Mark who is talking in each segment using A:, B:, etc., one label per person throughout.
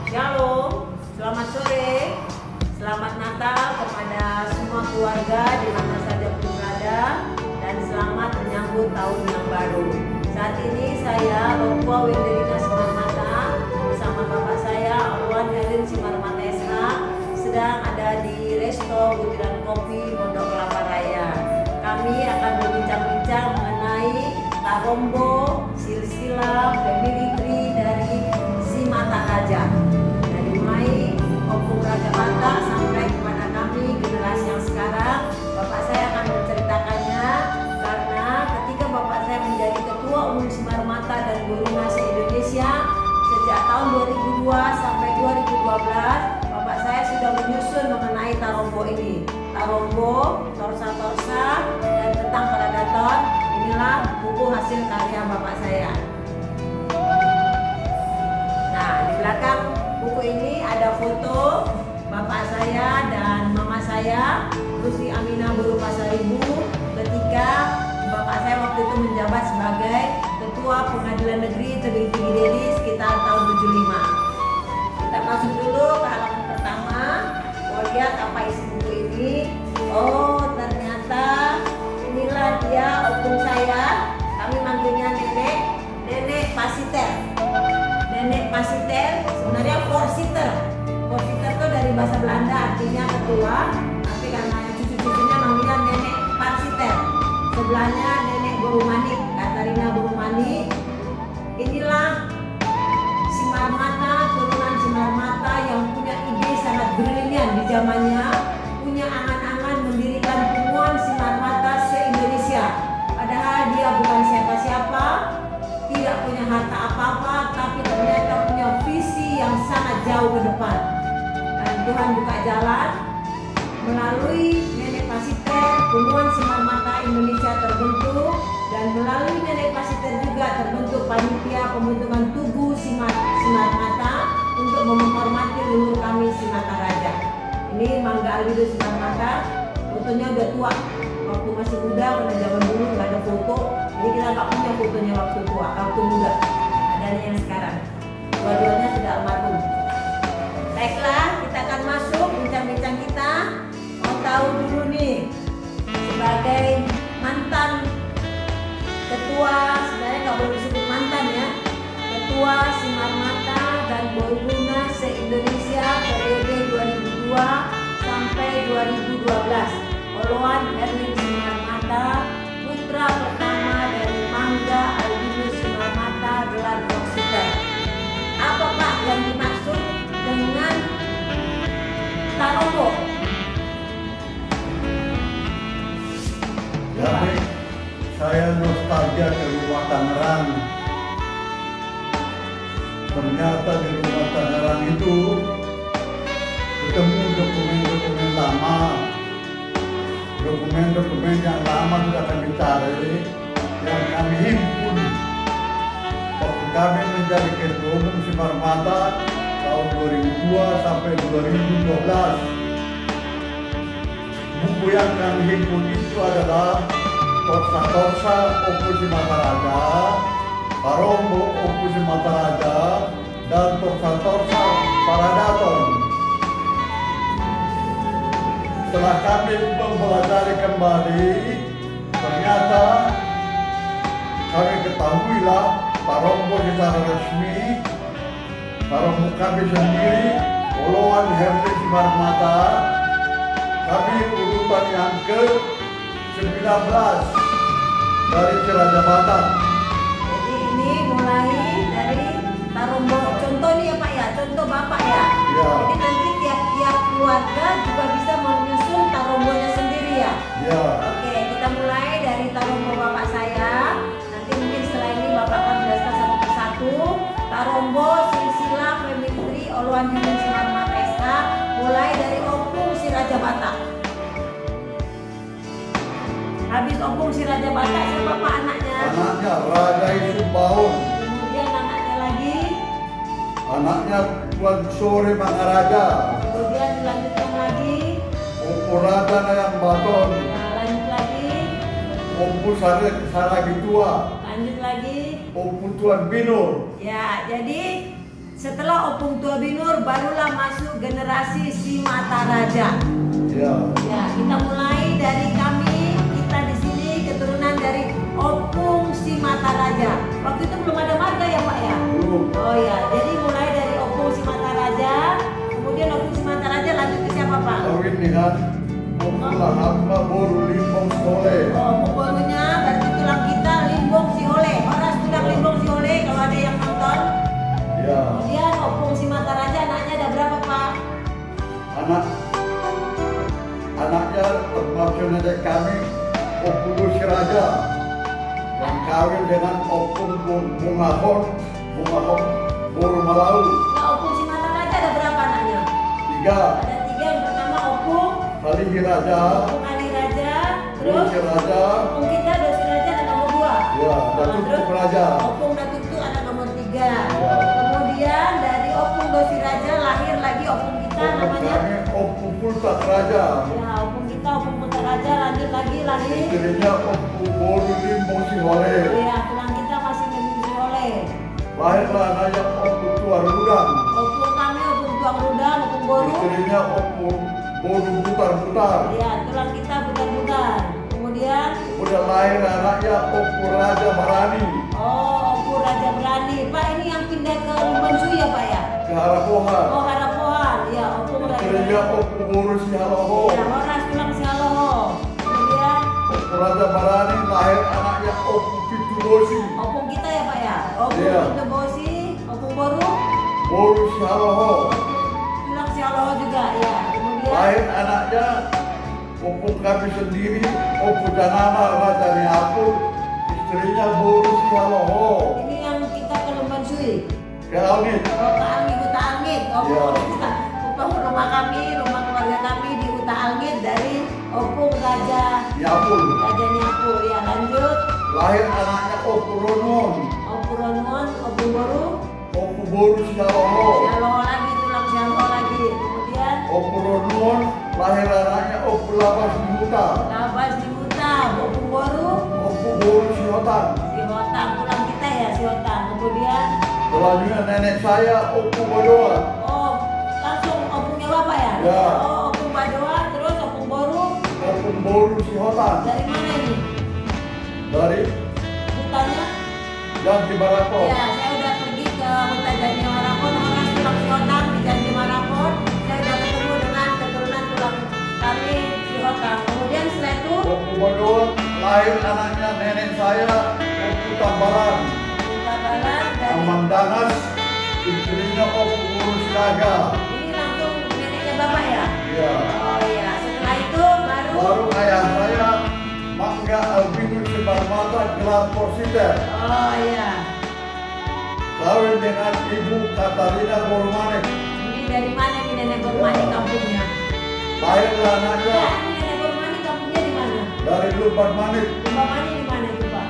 A: Shalom, selamat sore, selamat Natal kepada semua keluarga di mana saja pun berada, dan selamat menyambut tahun yang baru. Saat ini saya Rompua Winderina Simarmata bersama bapak saya Alwan Helin Simarmata SH sedang ada di Resto Butiran Kopi Pondok Kelapa Raya. Kami akan berbincang-bincang mengenai Tarombo silsilah family tree dari si Mata Raja. Dari mulai Opung Raja Mata sampai kepada kami generasi yang sekarang, bapak saya akan menceritakannya karena ketika bapak saya menjadi Ketua Umum Simarmata dan Guruna se-Indonesia sejak tahun 2002 sampai 2012, bapak saya sudah menyusun mengenai Tarombo ini. Tarombo, torsa-torsa, dan tentang Paradaton. Inilah buku hasil karya bapak saya. Nah, di belakang buku ini ada foto bapak saya dan mama saya, Rusi Aminah Buru Pasaribu, ketika bapak saya waktu itu menjabat sebagai Ketua Pengadilan Negeri Tebing Tinggi Deli sekitar tahun 75. Kita masuk dulu ke halaman pertama. Oh, lihat apa isi buku ini. Oh, ternyata inilah dia opung saya. Kami manggilnya Nenek Pasiter. Nenek Pasiter sebenarnya Voorzitter. Voorzitter itu dari bahasa Belanda artinya ketua, tapi karena cucu-cucunya manggilnya Nenek Pasiter. Sebelahnya Nenek Borumani, Katarina Borumani. Inilah Simarmata, turunan Simarmata yang punya ide sangat brilian di zamannya, punya angan-angan mendirikan Pemuan Simarmata se-Indonesia. Padahal dia bukan siapa-siapa, tidak punya harta apa-apa, tapi ternyata punya visi yang sangat jauh ke depan. Dan Tuhan buka jalan melalui Nenek Pasiter, Pemuan Simarmata Indonesia terbentuk, dan melalui Nenek Pasiter juga terbentuk panitia pembentukan Tugu Simarmata untuk menghormati leluhur kami si Mata Raja. Ini Mangga Alwido Simarmata, fotonya udah tua, waktu masih muda, karena zaman dulu nggak ada foto, jadi kita nggak punya fotonya waktu tua, waktu muda. Adanya yang sekarang, dua-duanya sudah almarhum. Baiklah, kita akan masuk bincang-bincang kita. Mau tahu dulu nih, sebagai mantan ketua, sebenarnya nggak boleh disebut mantan ya, Ketua Simarmata dan Guruna se-Indonesia periode 2002 sampai 2012. Alwan Helin Simarmata, putra pertama dari Mangga Alwido Simarmata, gelar Voorzitter. Apa Pak yang dimaksud dengan Tarombo?
B: Jadi saya nostalgia ke rumah Tangerang. Ternyata di rumah Tangerang itu ketemu dokumen-dokumen lama. Dokumen-dokumen yang lama sudah kami cari, yang kami himpun waktu kami menjadi Ketua Umum Simarmata tahun 2002 sampai 2012. Buku yang kami himpun itu adalah torsa-torsa Opung si Mata Raja, Tarombo Opung si Mata Raja, dan torsa-torsa Paradaton. Setelah kami mempelajari kembali, ternyata kami ketahuilah Tarombo secara resmi, Tarombo kami sendiri, Alwan Helin Simarmata, kami urutan yang ke-19 dari Raja Batak.
A: Jadi ini mulai dari Tarombo, contoh nih ya Pak ya, contoh Bapak ya.
B: Ya.
A: Jadi nanti tiap-tiap keluarga juga bisa menyusun Tarombonya sendiri ya.
B: Ya.
A: Oke, kita mulai dari Tarombo Bapak saya. Nanti mungkin setelah ini Bapak akan menjelaskan satu persatu. Tarombo silsilah family tree Alwan Helin Simarmata SH, mulai dari Opung si Raja Batak. Habis Opung si Raja Batak, siapa Pak anaknya?
B: Anaknya Raja Isumbaun.
A: Kemudian anaknya lagi.
B: Anaknya Tuan Sore Mangaraja.
A: Kemudian dilanjutkan lagi.
B: Opung Raja Nayang Baton.
A: Nah, lanjut lagi.
B: Opung Saragi Tua.
A: Lanjut lagi.
B: Opung Tuan Binur.
A: Ya, jadi Setelah Opung Tua Binur barulah masuk generasi si Mata Raja.
B: Ya.
A: Ya, kita mulai dari kami, kita di sini keturunan dari Opung si Mata Raja. Waktu itu belum ada marga ya Pak ya?
B: Belum.
A: Oh ya, jadi mulai dari Opung si Mata Raja, kemudian Opung si Mata Raja lanjut ke siapa Pak?
B: Kawin dengan Opung Hamba Boru Limbong Soleh.
A: Oh, Opung barunya berarti tulang kita Limbong si Hole. Horas tulang Limbong si Hole kalau ada yang nonton.
B: Ya.
A: Kemudian Opung si Mata Raja anaknya ada berapa Pak?
B: Anaknya termasuk dari kami Opung si Raja yang kawin dengan Opung Bungahon Boru Malau.
A: Nah, Opung si Mata Raja ada berapa anaknya?
B: 3.
A: Ada 3, yang pertama Opung
B: Kalihi Raja,
A: Opung Ali Raja, terus
B: Dosi Raja,
A: Opung kita Dosi Raja anak nomor 2.
B: ya, Datuk Raja.
A: Opung Datuk itu anak nomor 3. Kemudian dari Opung Dosi Raja lahir lagi Opung kita namanya.
B: Kami Opung Pultak Raja.
A: Ya, Opung kita Opung Putra Raja lanjut lagi lahir.
B: Istrinya Opung Boru Limbong si Hole.
A: Ya, tulang kita masih dimiliki oleh.
B: Lahirlah anaknya Opung Tua Rudang.
A: Opung kami Opung Tuang Rudang, Opung Boru.
B: Istrinya Opung Boru Butar-Butar.
A: Ya, tulang kita butar-butar. Kemudian
B: Udah lahir anaknya Opung Raja Barani.
A: Opung Raja Berani. Pak ini yang pindah ke Lumban Sui ya Pak ya?
B: Ke Harapohan.
A: Oh Harapohan. Ya, Opung Raja
B: Istrinya
A: Berani.
B: Opung Boru si Haloho.
A: Ya, Horas tulang Sialoho. Kemudian
B: Opung Raja Barani lahir anaknya Opung Pitulosi.
A: Opung kita ya Pak ya? Opung
B: Iya.
A: Pintu Bosi, Opung Boru,
B: Boru si Haloho.
A: tulang Sialoho juga ya. Kemudian
B: Lahir anaknya Opung kami sendiri, Opung Janama Raja Niapur, istrinya Boru si Haloho.
A: ini yang kita ke Lumban Sui.
B: Ke Angit.
A: Oh, ke Angit, Uta Angit. Opung
B: Iya.
A: kita. Opung rumah kami, rumah keluarga kami di Uta Angit dari Opung Raja
B: Niapur.
A: Raja Niapur. Ya, lanjut.
B: Lahir anaknya Opung Ronon,
A: Opung Ronmon, Opung Boru,
B: Opung Boru si Haloho.
A: Sialoho lagi, tulang Sialoho lagi. Kemudian
B: Opung Ronon lahir anaknya Opung Labas di Huta.
A: Labas di Hutam, Opung Boru,
B: Opung Boru si Hotan.
A: si Hotang, tulang kita ya si Hotang. Kemudian
B: Selanjutnya nenek saya Opung Bodoa.
A: oh langsung Opungnya Bapak ya?
B: Ya.
A: Oh Opung Badoa, terus Opung Boru.
B: Opung Boru si Hotan.
A: Dari mana ini?
B: Dari
A: Hutannya?
B: Janti Barakot.
A: Ya, saya udah pergi ke hutan Janti Marapon, orang tulang si Hotang di Janti Marapon. Saya udah ketemu dengan keturunan tulang kami si Hotang. Kemudian setelah itu
B: Opung Bodoa lahir anaknya nenek saya Opung Tambalan.
A: Opung Tabalan dari
B: Amandangas istrinya Opung Boru si Naga.
A: ini langsung neneknya Bapak ya?
B: Iya.
A: Oh iya, setelah itu
B: Baru ayah saya Mangga Albinus Sebarmata gelar Porsiter.
A: oh iya.
B: Kawin dengan Ibu Katarina Bormanik.
A: Ini dari mana nih Nenek Bormani kampungnya?
B: Lahirlah anaknya
A: Ya, ini Nenek Bormani kampungnya di mana?
B: dari Lupan Manik.
A: Rumah Mani di mana itu Pak?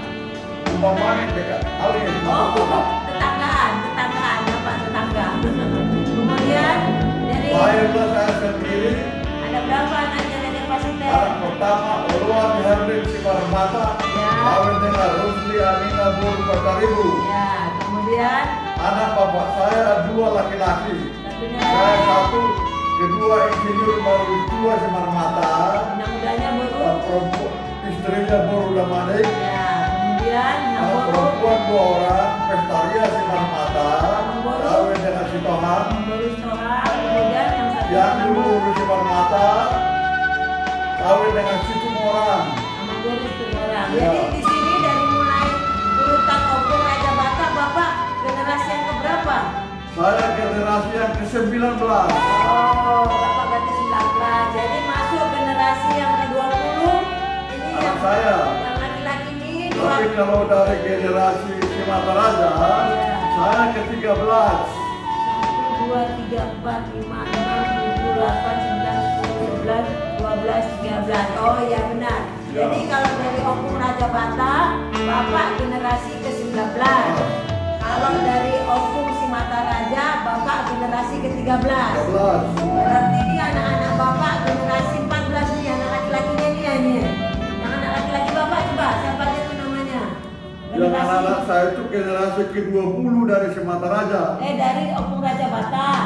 B: Lupan Manik dekat Alin.
A: Oh, tetanggaan Bapak tetangga. Kemudian dari
B: Lahirlah saya sendiri.
A: ada berapa anaknya Nenek Pasiter?
B: Anak pertama Luan Herlin Sibarmata.
A: Ya.
B: Kawin dengan Rusli Amina Bur Pasaribu.
A: Ya, kemudian
B: Anak bapak saya 2 laki-laki.
A: satunya
B: Saya 1, kedua insinyur baru 2 Sibarmata.
A: mudah-mudahnya
B: Dan
A: Boru.
B: perempuan istrinya Boru Damanik.
A: Ya, kemudian
B: Anak
A: Boru.
B: perempuan 2 orang, Pestaria Sibarmata.
A: Boru.
B: Kawin dengan Sitohan.
A: Boru Stora. Kemudian yang satu
B: Yang dulu Sibarmata. Kawin dengan Situ Morang.
A: sama Boru orang.
B: Ya.
A: Jadi di sini dari mulai urutan Opung Raja Batak, Bapak generasi yang keberapa?
B: Saya generasi yang ke-19.
A: Oh, Bapak berarti 19. Jadi masuk generasi yang ke-20. Ini
B: Anak
A: yang
B: saya.
A: yang laki-laki ini
B: Tapi kalau dari generasi Sumatera Raja,
A: Iya.
B: saya ke-13.
A: 2, 3, 4, 5, 6, 7, 8, 9, 10, 11, 12, 13. Oh iya benar.
B: Ya.
A: Jadi kalau dari Opung Raja Batak, Bapak generasi ke-19. Kalau dari Opung si Mata Raja, Bapak generasi ke-13.
B: 13.
A: Berarti ini anak-anak Bapak generasi 14 nih, anak laki-lakinya nih ya nih. Yang anak laki-laki Bapak coba, siapa aja tuh namanya?
B: Yang anak saya itu generasi ke-20 dari Semataraja.
A: Dari Opung Raja Batak.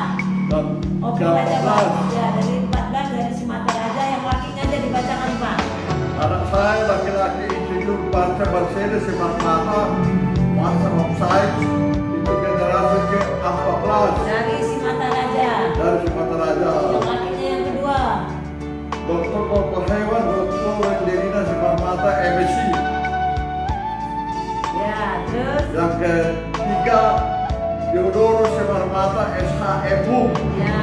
B: Dan
A: Opung Raja
B: 14.
A: Batak. Ya, dari 14 dari Semataraja, yang lakinya aja dibacakan Pak.
B: Anak saya laki-laki Insinyur Barca Barcede Sematara, Masa Homside, itu generasi ke-14
A: Dari Semataraja.
B: dari Semataraja.
A: Yang lakinya yang kedua.
B: Dr. Hewan, Dr. Wendelina Sematara, MSc.
A: Ya, terus.
B: Yang ketiga, Theodorus Semarmata, SHMU.
A: Ya.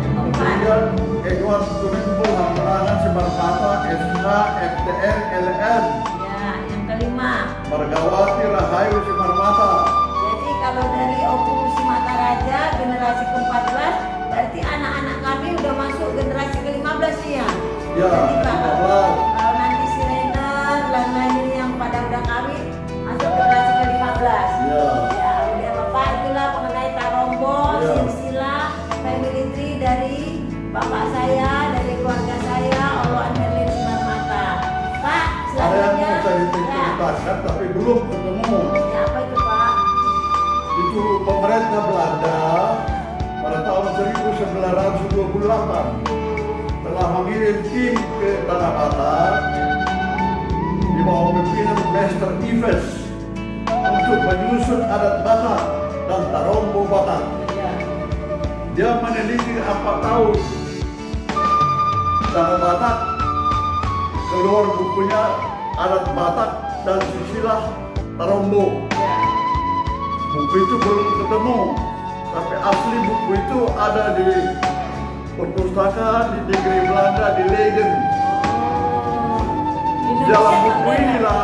A: Yang keempat.
B: Kemudian Edward Turimbo Hamperangan Semarmata, SH, FTR, LN.
A: Ya, yang kelima.
B: Margawati Rahayu Semarmata.
A: Jadi kalau dari Opung Semataraja generasi ke-14, berarti anak-anak kami udah masuk generasi ke-15 nih ya?
B: Ya,
A: Jadi kalau
B: 15.
A: nanti si Rainer, lain-lain ini yang pada udah kawin, masuk generasi ke-15.
B: Ya.
A: Ya, udah Bapak, itulah mengenai Tarombo,
B: Ya.
A: silsilah family tree dari bapak saya, dari keluarga saya, Oloan Herlin Semarmata. Pak,
B: Ada yang
A: selanjutnya.
B: bisa diceritakan tapi belum ketemu.
A: Ya, apa itu Pak?
B: Itu pemerintah Belanda pada tahun 1928 telah mengirim tim ke Tanah Batak di bawah pimpinan Master Ives untuk menyusun adat Batak dan Tarombo Batak.
A: Ya.
B: Dia meneliti 4 tahun. Tanah Batak keluar bukunya adat Batak dan silsilah Tarombo.
A: Ya.
B: Buku itu belum ketemu, tapi asli buku itu ada di perpustakaan di negeri Belanda di Leiden. Di dalam buku inilah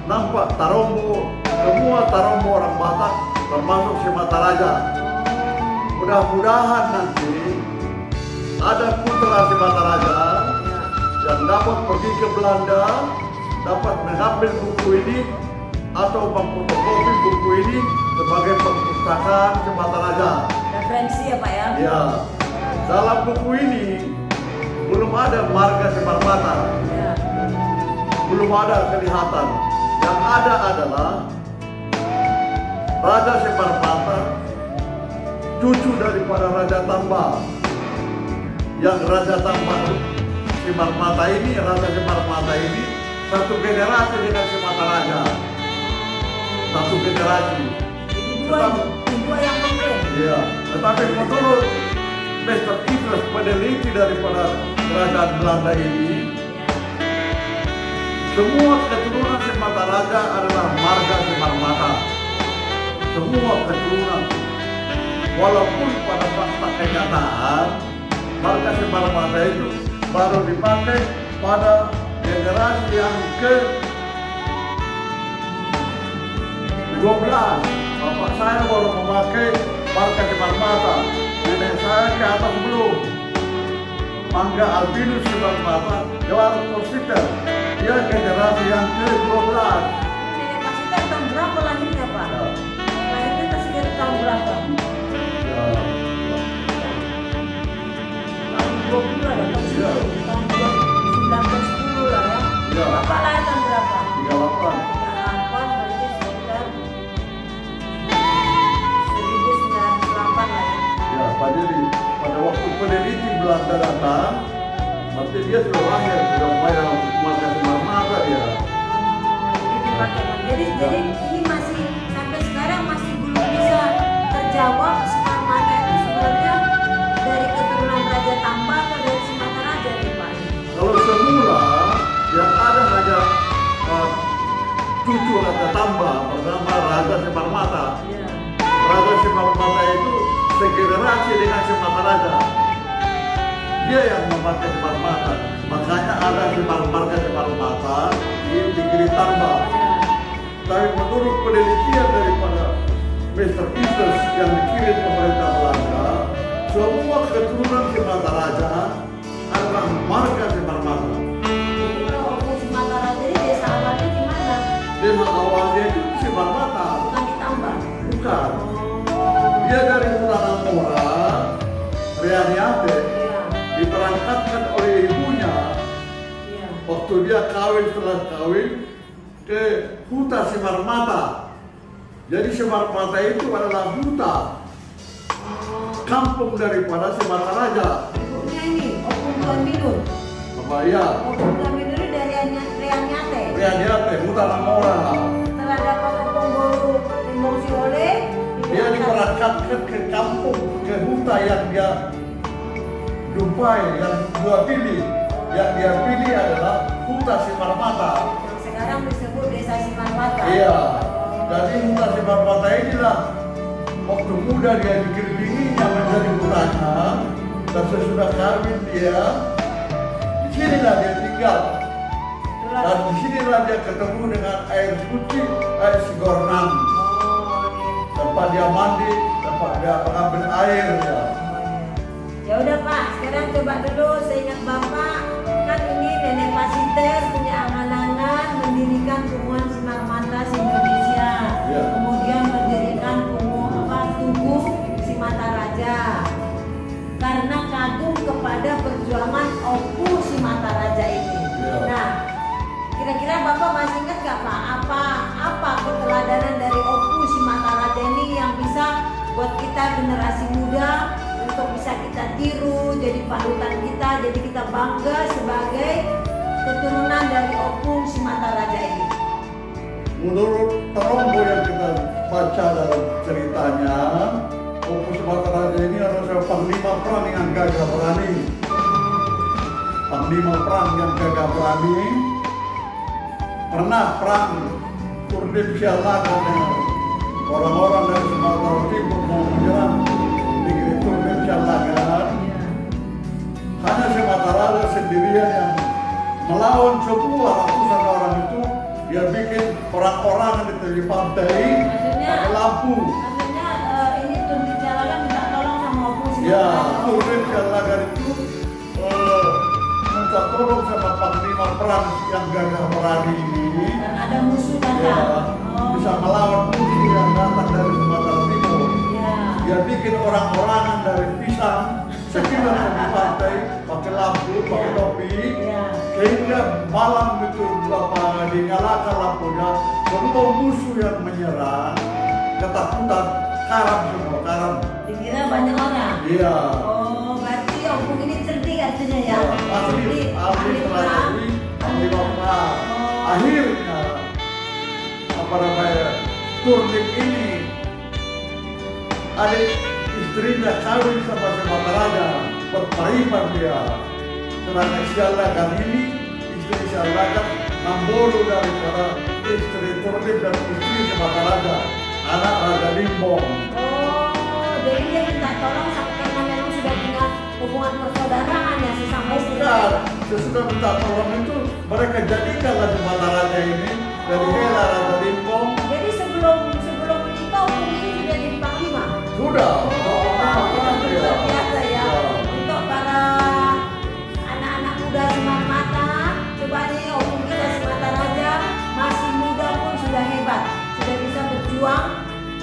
B: nampak Tarombo, semua Tarombo orang Batak termasuk Semataraja. Mudah-mudahan nanti ada putra Semataraja yang dapat pergi ke Belanda, dapat mengambil buku ini atau memfotokopi buku ini sebagai perpustakaan Semataraja.
A: Referensi ya Pak ya?
B: Ya, dalam buku ini belum ada marga Semarmata,
A: Ya.
B: belum ada kelihatan. Yang ada adalah Raja Semarmata, cucu daripada Raja Tamba. Yang Raja Tamba Semarmata ini, Raja Semarmata ini satu generasi dengan Semataraja. Satu generasi.
A: Ini dua yang mengklaim.
B: Iya, tetapi menurut Mr. Ives, peneliti daripada kerajaan Belanda ini, semua keturunan Semataraja adalah marga Semarmata. Semua keturunan. Walaupun pada fakta kenyataan, marga Semarmata itu baru dipakai pada generasi yang ke-12. Bapak saya baru memakai marga Semarmata. Nenek saya ke atas belum. Mangga Albinus Semarmata, Jawar Kositer. Dia generasi yang ke-12.
A: Nenek Pak Sita tahun berapa lahirnya Pak?
B: Ya.
A: Lahirnya masih dari tahun berapa?
B: Ya.
A: Tahun 20 lah ya?
B: Iya.
A: Tahun 1910 lah ya?
B: Iya.
A: Bapak lahir tahun berapa?
B: 38.
A: 38 berarti sekitar 1908 lah ya?
B: Ya, Pak Jadi, pada waktu peneliti Belanda datang, berarti dia sudah lahir, sudah bayar marga Semarmata dia.
A: Jadi dipakai Pak. Jadi ini masih sampai sekarang masih belum bisa terjawab Semarmata itu sebenarnya dari keturunan Raja Tamba atau dari Semataraja nih Pak?
B: Kalau semula yang ada hanya cucu Raja Tamba bernama Raja Semarmata.
A: Iya.
B: Raja Semarmata itu segenerasi dengan Semataraja. Dia yang memakai Semarmata. Makanya ada marga Semarmata di negeri Tamba. Tapi menurut penelitian daripada Mr. Ives yang dikirim pemerintah Belanda, semua keturunan Semataraja adalah marga Semarmata.
A: Jadi kalau Opung Semataraja ini desa awalnya di mana?
B: Desa awalnya itu Semarmata,
A: Bukan ditambah.
B: bukan. Dia dari Utanamora, Rianiate,
A: Iya.
B: diberangkatkan oleh ibunya,
A: Iya.
B: waktu dia kawin, setelah kawin ke Huta Simarmata. Jadi Simarmata itu adalah huta kampung daripada Simataraja.
A: Ibunya ini, Opung Tuan Minun.
B: Apa ya?
A: Opung Tuan Minun ini dari Rianyate.
B: Rianyate, huta Namora.
A: Setelah dapat Opung Guru Timbong Siole,
B: Dia diberangkatkan ke kampung, ke huta yang dia jumpai, yang dia pilih. Yang dia pilih adalah Huta Simarmata.
A: yang sekarang disebut Desa Simarmata.
B: Iya. Jadi Huta Simarmata inilah waktu muda dia dikelilinginya menjadi hutanya, dan sesudah kawin dia, di sinilah dia tinggal. Dan di sinilah dia ketemu dengan air suci, air Sigornang. Tempat dia mandi, tempat dia mengambil air ya.
A: Ya udah Pak, sekarang coba dulu seingat Bapak, kan ini Nenek Pasiter punya angan-angan mendirikan Punguan Simarmata Indonesia.
B: Ya.
A: Kemudian mendirikan Tugu Simataraja. Karena kagum kepada perjuangan Opu Simataraja ini.
B: Ya.
A: Nah, kira-kira Bapak masih ingat gak Pak, apa keteladanan dari Opu Simataraja ini yang bisa buat kita generasi muda untuk bisa kita tiru, jadi panutan kita, jadi kita bangga sebagai keturunan dari Opung Simataraja ini.
B: Menurut Terombo yang kita baca dalam ceritanya, Opu Simataraja ini adalah panglima perang yang gagah berani. Panglima perang yang gagah berani, pernah perang Turdip Sialagan dengan orang-orang dari Sumatera Timur mau menyerang negeri Turdip Sialagan. Hanya Simataraja sendirian yang melawan semua ratusan orang itu. Dia bikin orang-orang di tepi pantai pakai lampu.
A: Maksudnya ini Turdip Sialagan minta tolong sama Opung
B: Ya,
A: Simataraja.
B: Turdip Sialagan itu minta tolong sama panglima perang yang gagah berani ini.
A: Dan ada musuh
B: Ya,
A: datang.
B: bisa melawan musuh yang datang dari Sumatera Timur.
A: Ya.
B: Dia bikin orang-orangan dari pisang sekitar di pantai pakai lampu, pakai topi.
A: Ya.
B: Sehingga malam itu dinyalakan lampunya, semua musuh yang menyerang ketakutan, karam semua, karam.
A: Dikira banyak orang.
B: Iya.
A: Oh, berarti Opung ini cerdik artinya ya.
B: Ahli
A: Ahli perang.
B: strategi, ahli perang. Akhirnya apa namanya, Turdip ini adik istrinya kawin sama Simataraja, berpariman dia. Sedangkan Sialagan ini, istri Sialagan Nambolo daripada istri Turdip dan istri Simataraja, anak Raja Limbong.
A: Oh, jadi dia minta tolong karena memang sudah punya hubungan persaudaraan ya sesama istri.
B: Bukan, sesudah minta tolong itu mereka jadikanlah Simataraja ini dari Hela Raja Limbong.
A: Jadi sebelum menikah Opung ini sudah jadi panglima.
B: Sudah.
A: Itu luar biasa ya. Untuk para anak-anak muda Simarmata, coba nih Opung kita Simataraja masih muda pun sudah hebat, sudah bisa berjuang.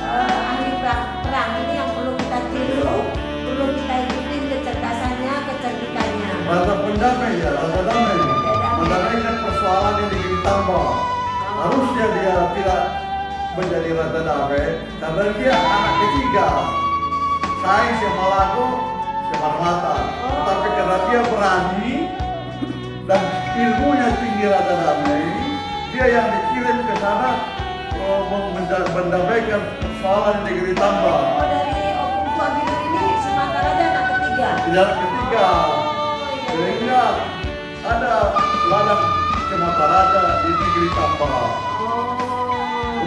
A: Ahli perang ini yang perlu kita tiru, perlu kita ikutin kecerdasannya, kecerdikannya.
B: Raja Pendamai ya, Raja Damai. Pendamai kan persoalan yang ditambah. Harusnya dia tidak menjadi Raja Damai karena dia anak ketiga. Saya Siamalago, Simarmata. Tetapi karena dia berani dan ilmunya tinggi Raja Damai, dia yang dikirim ke sana mendamaikan persoalan negeri tambah.
A: Oh, dari Opung Tuan Minun ini Simataraja anak ketiga.
B: Yang ketiga,
A: Oh, iya.
B: sehingga ada ladang Simataraja di negeri tambah.
A: Oh.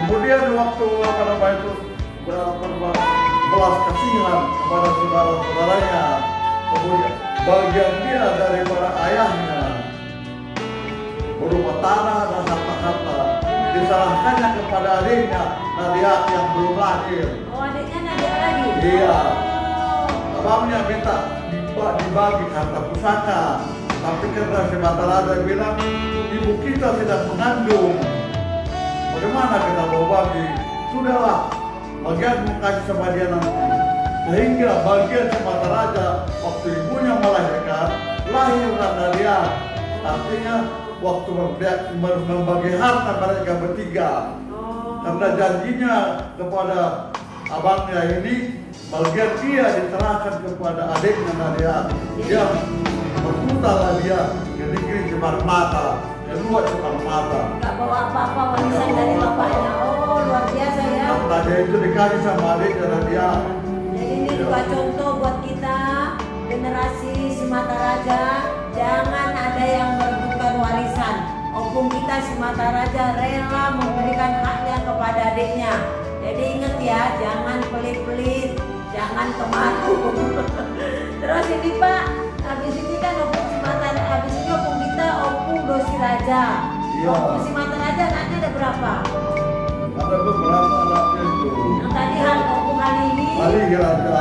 B: Kemudian waktu apa namanya itu belas kasihan kepada saudara-saudaranya, kemudian bagian dia daripada ayahnya berupa tanah dan harta-harta diserahkannya kepada adiknya Nadia yang belum lahir.
A: Oh, adiknya Nadia lagi?
B: Iya.
A: Oh.
B: Abangnya minta dibagi harta pusaka, tapi karena Simataraja bilang ibu kita sedang mengandung, bagaimana kita mau bagi? Sudahlah, bagian kasih sama dia nanti. Sehingga bagian Simataraja waktu ibunya melahirkan, lahirlah Nadia. Artinya waktu membagi harta mereka bertiga. Karena janjinya kepada abangnya ini, bagian dia diserahkan kepada adiknya Nadia. Dia berputalah dia ke negeri Cimarmata, kedua Cimarmata.
A: Gak bawa apa-apa warisan dari bapaknya. Oh, luar biasa ya.
B: Karena dia itu dikasih sama adiknya Nadia.
A: Jadi ini juga contoh buat kita generasi Simataraja, jangan ada yang merebutkan warisan. Opung kita Simataraja rela memberikan haknya kepada adiknya. Jadi ingat ya, jangan pelit-pelit, jangan kemaru. Terus ini Pak, habis ini kan Opung Simataraja, habis ini Opung kita Opung Dosiraja.
B: Iya.
A: Opung Simataraja anaknya ada berapa?
B: Ada beberapa anaknya itu.
A: Yang tadi Opung Halihi,
B: Ali Raja,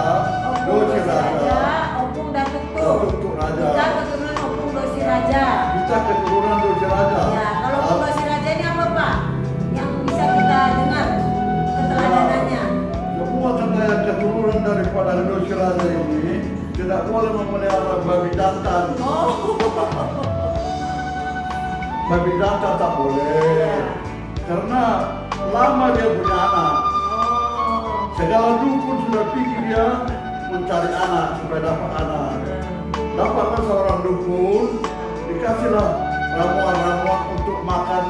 A: Opung
B: Dosiraja,
A: Dosiraja, Opung Datuk
B: Datuk Raja.
A: Kita keturunan Opung Dosiraja.
B: Kita keturunan Dosiraja.
A: Ya, kalau Opung Dosiraja ini apa Pak? Yang bisa kita dengar keteladanannya.
B: Semua kata yang keturunan daripada Dosiraja ini tidak boleh memelihara babi jantan.
A: Oh.
B: Babi jantan tak boleh. Karena lama dia punya anak. Segala dukun sudah pikir dia mencari anak supaya dapat anak. Dapatlah seorang dukun, dikasihlah ramuan-ramuan untuk makan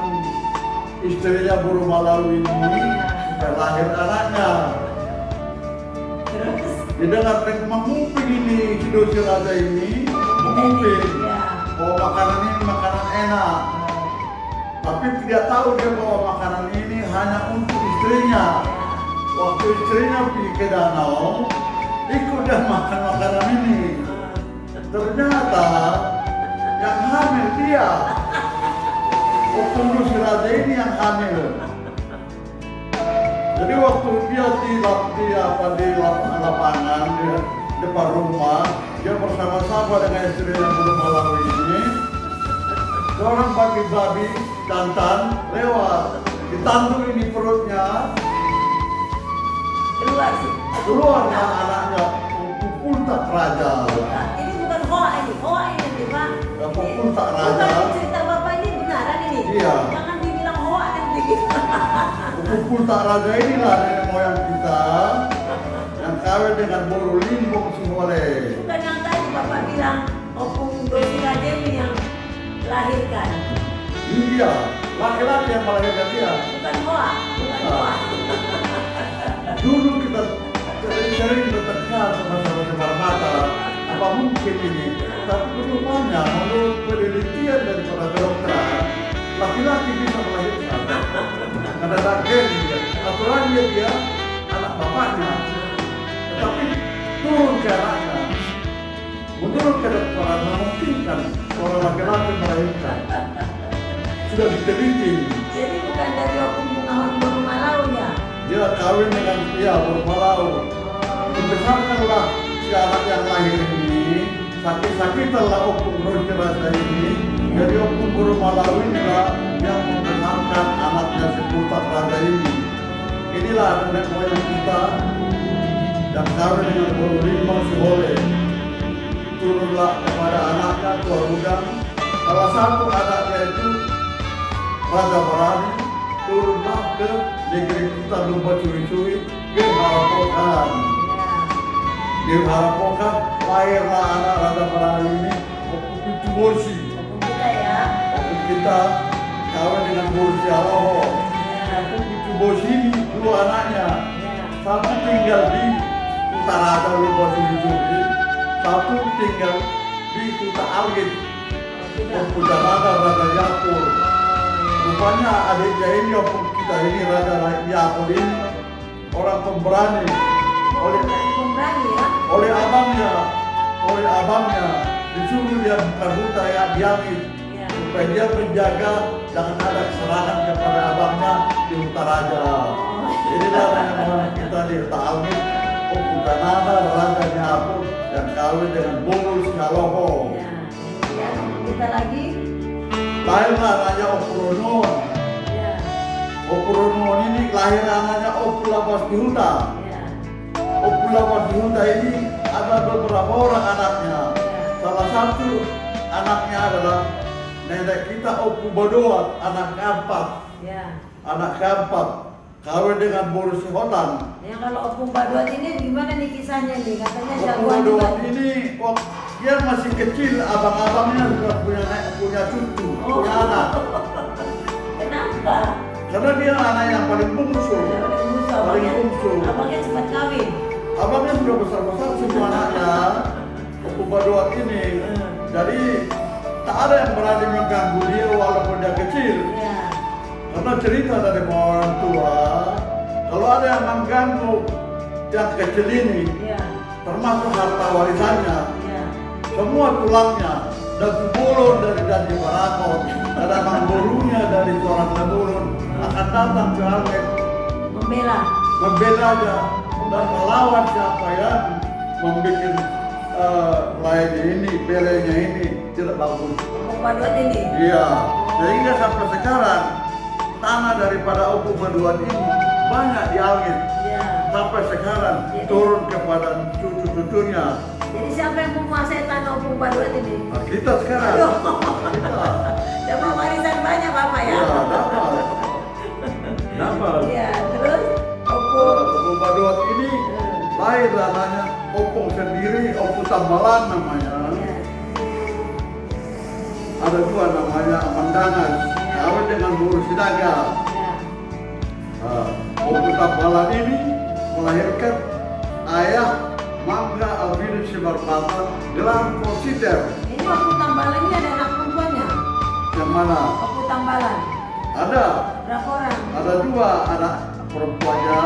B: istrinya Buru Malawi ini supaya lahir anaknya.
A: Terus
B: Didengar menguping ini si Dosiraja ini menguping bahwa makanan ini makanan enak, tapi tidak tahu dia bahwa makanan ini hanya untuk istrinya. Waktu istrinya pergi ke danau, ikut dia makan makanan ini. Ternyata yang hamil dia. Opung Dosiraja ini yang hamil. Jadi waktu dia di lapangan di depan rumah, dia bersama-sama dengan istrinya Buru Malawi ini. Seorang babi jantan lewat, ditandu ini perutnya, keluar anaknya, pukul tak raja.
A: ini bukan hoa ini nanti Pak.
B: Pukul tak raja.
A: Bukan cerita Bapak ini benaran ini.
B: Iya.
A: Jangan dibilang hoa nanti.
B: Pukul tak raja inilah nenek moyang kita yang kawin dengan Buru Limbong Singole.
A: Bukan yang tadi Bapak bilang Opung Dosiraja ini yang lahirkan.
B: Iya, laki-laki yang melahirkan dia.
A: Bukan hoa.
B: Dulu kita sering bertengkar sama-sama Cimarmata, apa mungkin ini? Tapi rupanya menurut penelitian dari para kedokteran, laki-laki bisa melahirkan. Karena daging dia, aturan dia anak bapaknya, tetapi turun ke anaknya. Menurut kedokteran memungkinkan orang laki-laki melahirkan. Sudah diteliti.
A: Jadi bukan dari Opung Bungawan Buru Malau ya.
B: Dia kawin dengan dia Buru Malau. Dibesarkanlah si anak yang lahir ini, sakit-sakitanlah Opung Dosiraja ini. Jadi Opung Buru Malau inilah yang membesarkan anaknya si Putak Raja ini. Inilah nenek moyang kita yang kawin dengan Buru Limbong Singole. Turunlah kepada anaknya Tua Rudang. Salah satu anaknya itu Raja Barani, turunlah ke negeri kita Lumba Cui-Cui ke Harapokan. Di Harapokan lahirlah anak Raja Barani ini, Opung Pitu Borsi.
A: Opung kita ya.
B: Opung kita kawin dengan Borsi Aloho. Opung Pitu Borsi ini dua anaknya. Satu tinggal di utara Lumba Cui-Cui, satu tinggal di Kuta Algit. Pujanaga Raja Yapur. Rupanya adiknya ini Opung kita ini Raja Yapur ini orang pemberani.
A: Pemberani ya.
B: Oleh abangnya disuruh dia buka hutan ya diambil supaya dia menjaga jangan ada serangan kepada abangnya di Utaraja. Inilah yang kita di Talmud Opung Kanada Raja Yapur yang kawin dengan Buru Singaloho.
A: Ya, kita lagi.
B: Lahirlah anaknya Opuronon.
A: Ya.
B: Opuronon ini lahir anaknya Opulabas Dihuta.
A: Ya.
B: Opulabas Dihuta ini ada beberapa orang anaknya. Salah satu anaknya adalah nenek kita Opu Badoa, anak keempat.
A: Ya.
B: Anak keempat, kawin dengan Boris Hotan.
A: Ya kalau Opung Badoa ini gimana nih kisahnya nih? Katanya
B: Opu
A: jagoan
B: Badoa
A: juga.
B: ini, dia masih kecil, abang-abangnya sudah punya cucu, punya anak.
A: Kenapa?
B: Karena dia anak yang paling bungsu. Paling bungsu.
A: Abangnya cepat kawin.
B: Abangnya sudah besar-besar semua anaknya. Opu Badoa ini, jadi tak ada yang berani mengganggu dia walaupun dia kecil.
A: Ya.
B: Karena cerita dari orang tua, kalau ada yang mengganggu yang kecil ini,
A: Ya.
B: termasuk harta warisannya,
A: Ya.
B: semua tulangnya dan tubuhun dari janji barakot dan manggurunya dari seorang temurun akan datang ke langit membelanya dan melawan siapa yang membuat lain ini, belenya ini tidak bagus.
A: Opung Badoa ini.
B: Iya, sehingga sampai sekarang tanah daripada Opu Badoa ini banyak diangin.
A: Ya.
B: Sampai sekarang turun kepada cucu-cucunya.
A: Jadi siapa yang menguasai tanah Opung Badoa ini?
B: Nah, kita sekarang.
A: Aduh.
B: Kita.
A: Dapat warisan banyak Bapak ya?
B: Ya, dapat. Dapat.
A: Iya, terus Opung.
B: Opu Badoa ini lahir namanya Opung sendiri, Opu Tambalan namanya.
A: Ya.
B: Ada dua namanya Amandangan, kawin dengan Boris Sidaga.
A: Ya.
B: Opu Tambalan ini melahirkan ayah Mangga Albinus Simarmata gelar Kositer.
A: Ini Opung Tambalan ini ada anak perempuannya?
B: Yang mana?
A: Opung Tambalan.
B: Ada.
A: Berapa orang?
B: Ada dua anak perempuannya.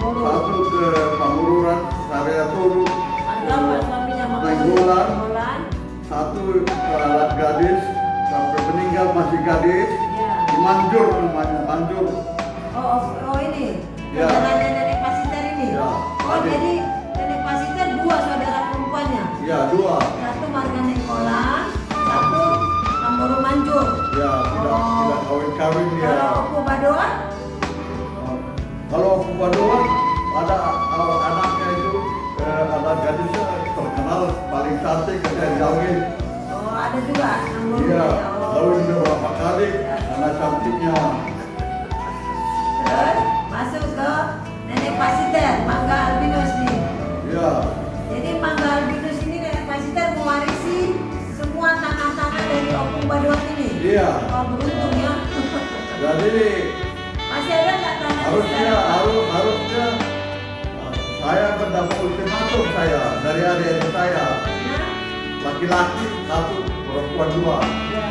B: Satu ke Pangururan, Saraya Turu.
A: Ada suaminya
B: Nainggolan.
A: Nainggolan.
B: Satu ke alat gadis, sampai meninggal masih gadis.
A: Ya.
B: Di Manjur namanya, Manjur.
A: Oh ini.
B: Ya.
A: Saudaranya nenek Pasiter ini.
B: Ya.
A: Oh jadi nenek Pasiter dua saudara perempuannya.
B: Ya, dua.
A: Satu Marga Nainggolan, satu Tamburu Manjur.
B: Ya, tidak kawin-kawin dia.
A: Kalau Opung Badoa?
B: Kalau Opu Badoa ada anaknya itu ada gadisnya terkenal paling cantik dari Jalgin.
A: Oh ada juga Tamburu.
B: Iya,
A: Oh.
B: kawin beberapa kali anak cantiknya.
A: Terus masuk ke nenek Pasiter, Mangga Albinus nih.
B: Iya.
A: Jadi Mangga Albinus ini nenek Pasiter mewarisi semua tanah-tanah dari Opung Badoa ini.
B: Iya.
A: Oh beruntung ya.
B: Jadi
A: Masih ada nggak tanah di
B: harusnya
A: sekarang?
B: saya mendapat ultimatum saya dari adik-adik saya,
A: Nah,
B: laki-laki satu, perempuan dua.
A: ya.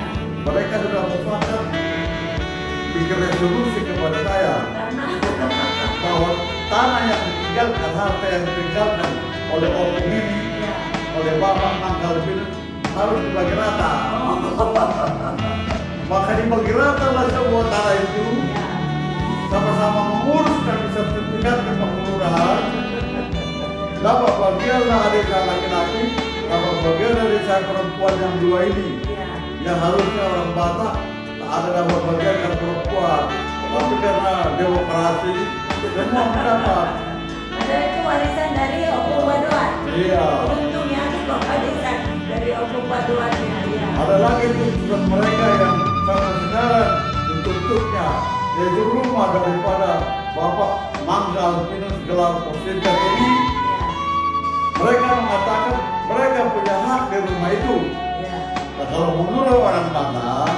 B: Mereka sudah mufakat bikin resolusi kepada saya
A: Karena
B: bahwa tanah yang ditinggalkan, harta yang ditinggalkan oleh Opung ini,
A: ya.
B: oleh Bapak Mangga Albinus harus dibagi rata. Maka dibagi rata lah semua tanah itu,
A: Ya.
B: sama-sama mengurus dan sertifikat kepengurusan. Dapat bagian adik saya laki-laki, dapat bagian dari saya perempuan yang dua ini.
A: Ya.
B: Yang harusnya orang Batak tak ada dapat bagian kan perempuan. Tapi karena demokrasi, semua mendapat.
A: Ada itu warisan dari Opung Badoa.
B: Iya.
A: Untung ya kok warisan dari Opung Badoa ya.
B: Ada lagi tuntutan mereka yang sampai sekarang dituntutnya, yaitu rumah daripada Bapak Mangga Albinus gelar Kositer ini. Mereka mengatakan mereka punya hak di rumah itu.
A: Ya.
B: Nah, kalau menurut orang Batak,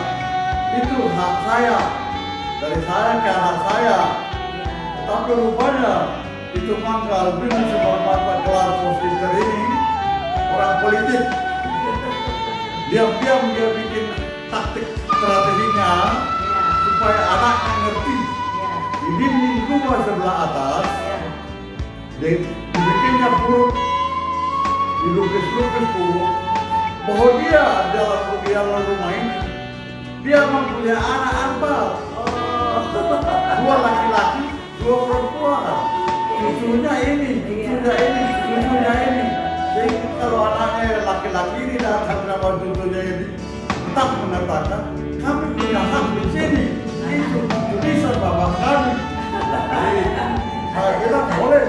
B: itu hak saya, dari saya ke anak saya.
A: Ya.
B: Tapi rupanya itu Mangga Albinus Simarmata gelar Kositer ini orang politik. Diam-diam dia bikin taktik strateginya supaya anaknya ngerti. Di dinding rumah sebelah atas, dibikinnya huruf, dilukis-lukis huruf bahwa dia dalam rumah ini dia mempunyai anak empat, dua laki-laki, dua perempuan. Cucunya ini, cucunya ini. Jadi kalau anaknya laki-laki ini datang sama cucunya ini tetap mengatakan kami punya hak di sini. Itu tulisan bapak kami. Jadi saya bilang boleh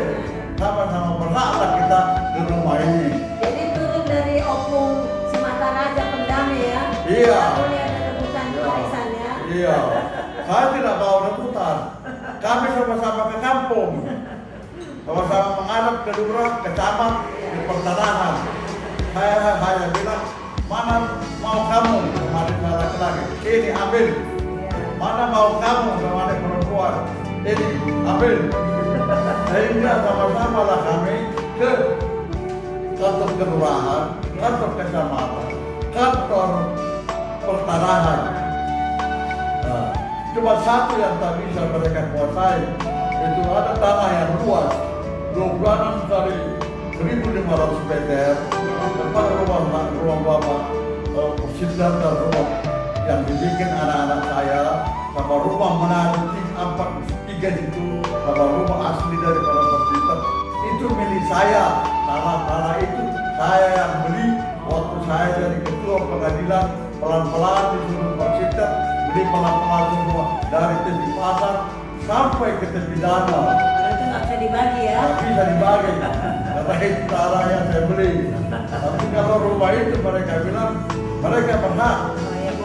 B: sama-sama berhaklah kita di rumah ini.
A: Jadi turun dari Opung Sumatera Raja Pendame ya.
B: Iya.
A: Nggak boleh ada rebutan
B: Iya, saya tidak bawa rebutan. Kami sama-sama ke kampung, sama-sama menghadap ke lurah, ke camat, ke pertanahan. Saya hanya bilang, mana mau kamu kemarin saya laki-laki, ini ambil. Mana mau kamu kemarin perempuan, ini ambil. Sehingga sama-sama lah kami ke kantor kelurahan, kantor kecamatan, kantor pertanahan. Nah, cuma satu yang tak bisa mereka kuasai, itu ada tanah yang luas, 26 kali 1.500 meter, tempat rumah bapak, persidangan dan rumah yang dibikin anak-anak saya, sama rumah menara 4-3 itu, sama rumah asli daripada pemerintah, itu milik saya. Tanah-tanah itu saya yang beli waktu saya jadi ketua pengadilan, pelan-pelan disuruh pemerintah, beli pelan-pelan semua dari tepi pasar sampai ke tepi danau.
A: Kalau itu nggak bisa dibagi ya?
B: Nggak bisa dibagi, karena itu tanah yang saya beli. Tapi kalau rumah itu mereka bilang mereka berhak.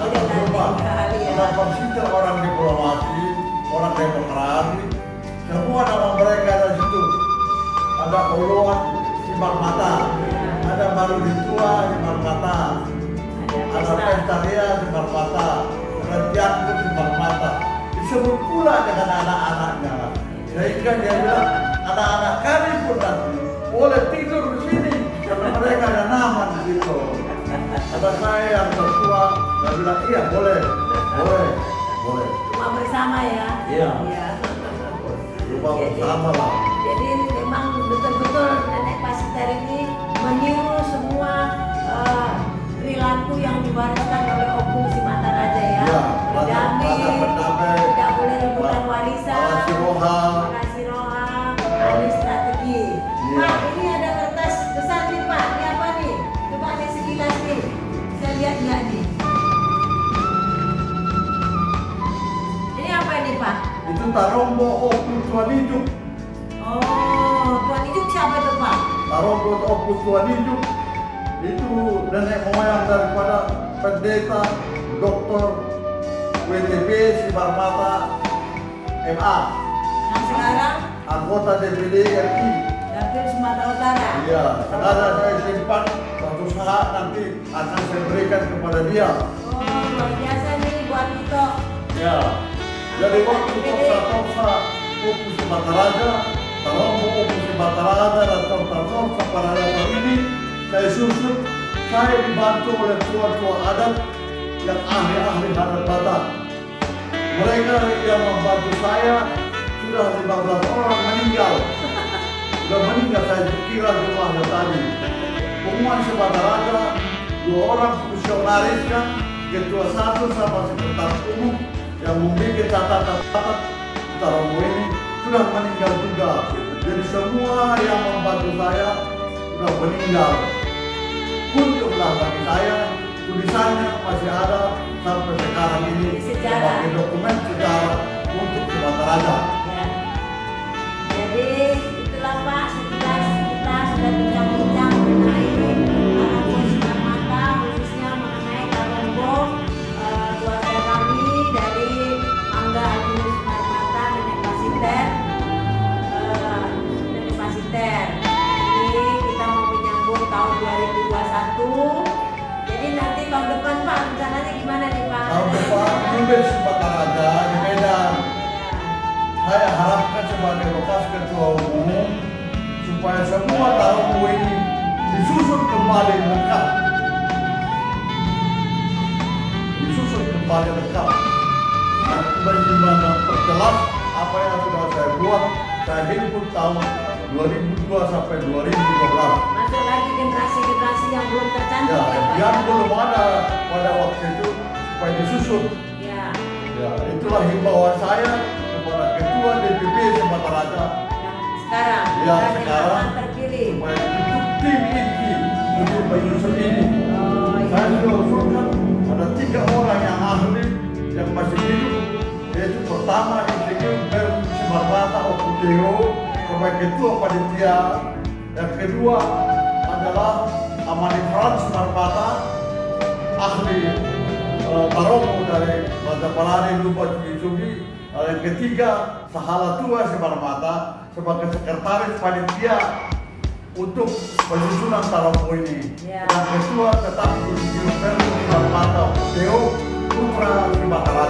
B: Atas rumah, karena pemerintah orang diplomasi, orang demokrasi, semua nama mereka ada di situ. Ada Uluan, Simar Mata, ada Baru Ditua, Simar Mata, ada Pestaria, Simar Mata, ada Tiangku, Simar Mata. Disebut pula dengan anak-anaknya. Sehingga dia bilang, anak-anak kami pun nanti boleh tidur di sini, karena mereka ada nama di situ. Ada saya yang tertua, dia bilang, iya boleh, boleh, boleh.
A: Rumah bersama ya?
B: Iya.
A: Iya.
B: Rumah bersama lah.
A: Jadi memang betul-betul Nenek Pasiter ini meniru semua perilaku yang diwariskan oleh Opung si Mataraja ya.
B: Iya,
A: Berdamai,
B: berdamai,
A: tidak boleh rebutan warisan,
B: Siroham,
A: ada strategi.
B: Iya.
A: Pak, ini ada kertas besar nih Pak, ini apa nih? Coba nih sekilas nih, saya lihat nggak nih? Ini apa nih Pak?
B: itu Tarombo Opung Tuan Ijuk.
A: Oh, Tuan Ijuk siapa tuh Pak?
B: Tarombo Opung Tuan Ijuk itu nenek moyang daripada pendeta Dr. WTB Simar Mata MA,
A: Yang sekarang
B: anggota DPD RI.
A: Dapil Sumatera Utara.
B: Iya, sekarang saya simpan, suatu saat nanti akan saya berikan kepada dia.
A: Oh, luar biasa nih buat Tito.
B: Ya, jadi waktu Torsa Opung si Mataraja, Tarombo Opung si Mataraja dan Torsa Pararaja ini saya susun, saya dibantu oleh tua-tua adat yang ahli-ahli adat Batak. Mereka yang membantu saya sudah 15 orang meninggal. Sudah meninggal, saya kira rumahnya tadi. Pengumuman Mataraja, 2 orang fungsionarisnya, ketua 1 sama sekretaris umum yang membuat catatan Tarombo ini sudah meninggal juga. Jadi semua yang membantu saya sudah meninggal. Untunglah bagi saya, tulisannya masih ada sampai sekarang ini sebagai dokumen sejarah untuk Mataraja.
A: Ya. Jadi itulah Pak, sekilas kita sudah bincang-bincang mengenai anak buah Sinar Mata, khususnya mengenai Tarombo, keluarga kami dari Mangga Agnes Sinar Mata, Nenek Pasiter. Nenek Pasiter. Ini kita mau menyambung tahun 2021. Jadi nanti tahun depan Pak, rencananya gimana nih Pak?
B: Tahun depan tulis Mataraja di Medan. Saya harapkan sebagai bekas ketua umum supaya semua Tarombo ini disusun kembali lengkap. Disusun kembali lengkap. Bagaimana perjelas apa yang sudah saya buat, saya himpun tahun 2002 sampai 2012.
A: Masuk lagi generasi-generasi yang belum tercantum
B: Ya,
A: ya Pak?
B: yang belum ada pada waktu itu supaya disusun.
A: Ya.
B: Ya, itulah himbauan saya kepada ketua DPP Mataraja
A: Sekarang,
B: yang
A: dan
B: sekarang
A: yang terpilih.
B: supaya bentuk tim inti untuk menyusun ini.
A: Oh, iya.
B: Saya sudah usulkan ada 3 orang yang ahli yang masih hidup, yaitu pertama Insinyur Simar Mata Oputeo sebagai ketua panitia, yang kedua adalah Amani Frans Simar Mata, ahli Baromo dari Majapahit lupa Sugi-Sugi. Yang ketiga, Sahala Tua Simarmata sebagai sekretaris panitia untuk penyusunan Talomo ini.
A: Ya.
B: Yang kedua tetap Gilberto Simarmata Teo Putra Simarmata.